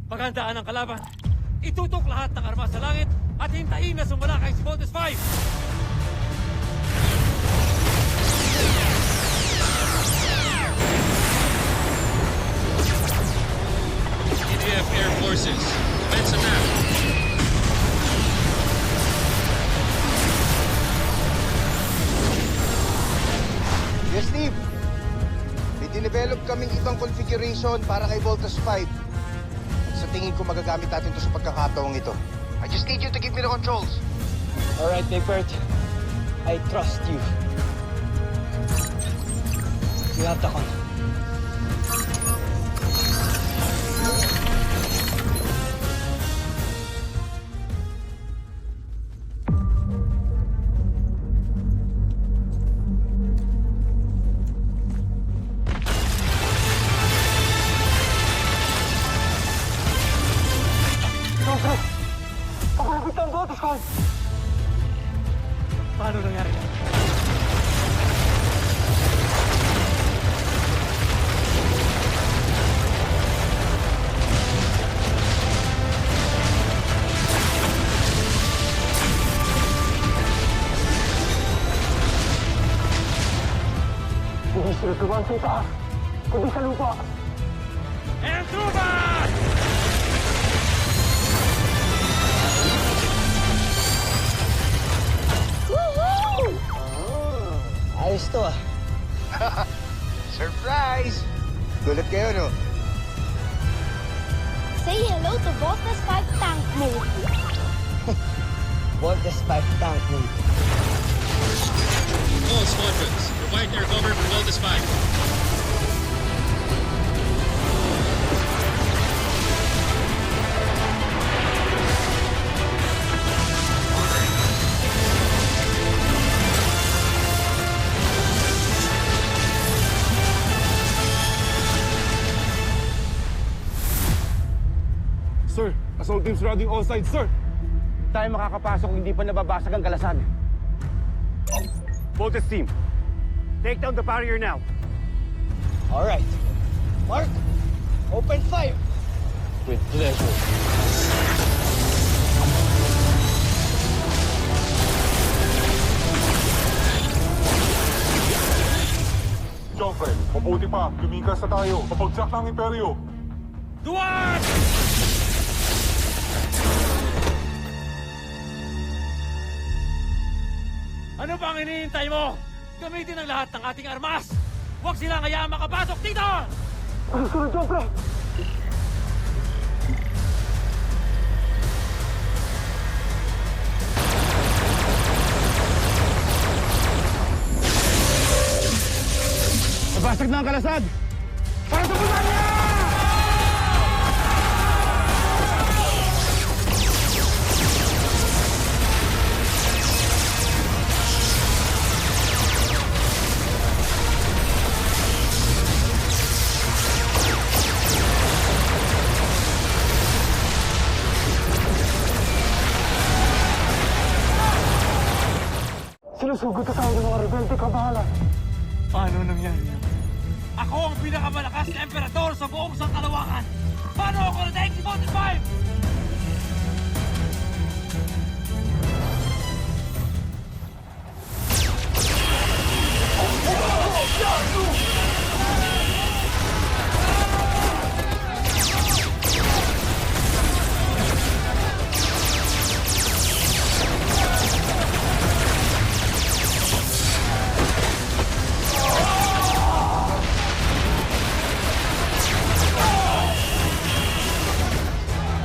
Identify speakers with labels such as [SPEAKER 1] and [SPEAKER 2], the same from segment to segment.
[SPEAKER 1] Paghandaan ang kalaban. Itutok lahat ng armas sa langit at hintayin na sumalakay si Voltes 5.
[SPEAKER 2] EDF Air Forces, commence attack.
[SPEAKER 3] Yes, Steve. May dinevelop kaming ibang configuration para kay Voltes 5. Sa tingin ko magagamit natin ito sa pagkakataong ito. I just need you to give me the controls.
[SPEAKER 4] All right, Bigford. I trust you. You have the con.
[SPEAKER 1] Paano nangyari yan?
[SPEAKER 4] Hindi sila dumaan sa itaas, kundi sa lupa.
[SPEAKER 1] Entruban!
[SPEAKER 4] Ayos to ah.
[SPEAKER 3] Surprise! Gulat kayo, no?
[SPEAKER 5] Say hello to Voltes 5 tank mode.
[SPEAKER 4] Voltes 5 tank mode.
[SPEAKER 2] All squadrons, provide air cover for Voltes 5.
[SPEAKER 6] Sir, assault teams routing all sides, sir.
[SPEAKER 4] Tayo makakapasok kung hindi pa nababasag ang galasan.
[SPEAKER 6] Voltes team, take down the barrier now.
[SPEAKER 4] All right. Mark, open fire. With pleasure.
[SPEAKER 6] Joffrey, mabuti pa. Lumikas na tayo. Papagsak ng Imperyo.
[SPEAKER 1] Duwan! Ano bang hinihintay mo? Gamitin ang lahat ng ating armas! Huwag silang hayaan makapasok dito!
[SPEAKER 4] Sunod, Joffrey! Nabasag na ang kalasad! Para sa Bulgaria! Sinusugod na tayo ng mga rebelde, kabahalan.
[SPEAKER 1] Paano nangyari yan? Ako ang pinakamalakas na emperador sa buong sangkalawakan! Paano ako nadaig si Voltes 5?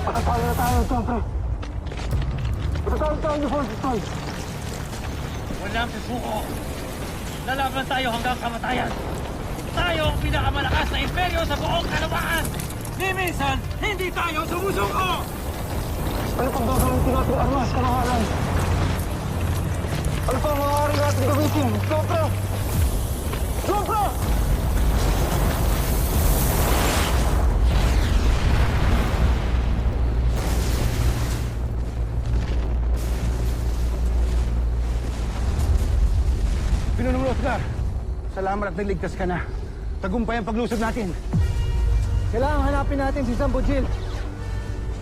[SPEAKER 4] Patatalo na tayo, Joffrey. Patatalo tayo ni Voltes 5.
[SPEAKER 1] Walang susuko. Lalaban tayo hanggang kamatayan. Tayo ang pinakamalakas na imperyo sa buong kalawakan. Ni minsan, hindi tayo sumusuko!
[SPEAKER 4] Ano pang gagamitin natin armas, kamahalan? Ano pang maaari natin gamitin? Joffrey! Joffrey! Pinunong Oscar, salamat at naligtas ka na. Tagumpay ang paglusog natin. Kailangan hanapin natin si Sambo Jill.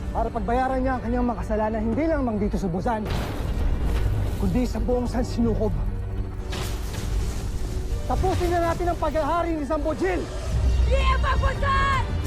[SPEAKER 4] para pagbayaran niya ang kanyang makasalanan hindi lang mang dito sa Busan, kundi sa buong San Sinukob. Tapusin na natin ang paghahari ni Sambo Jill!
[SPEAKER 5] Di Busan!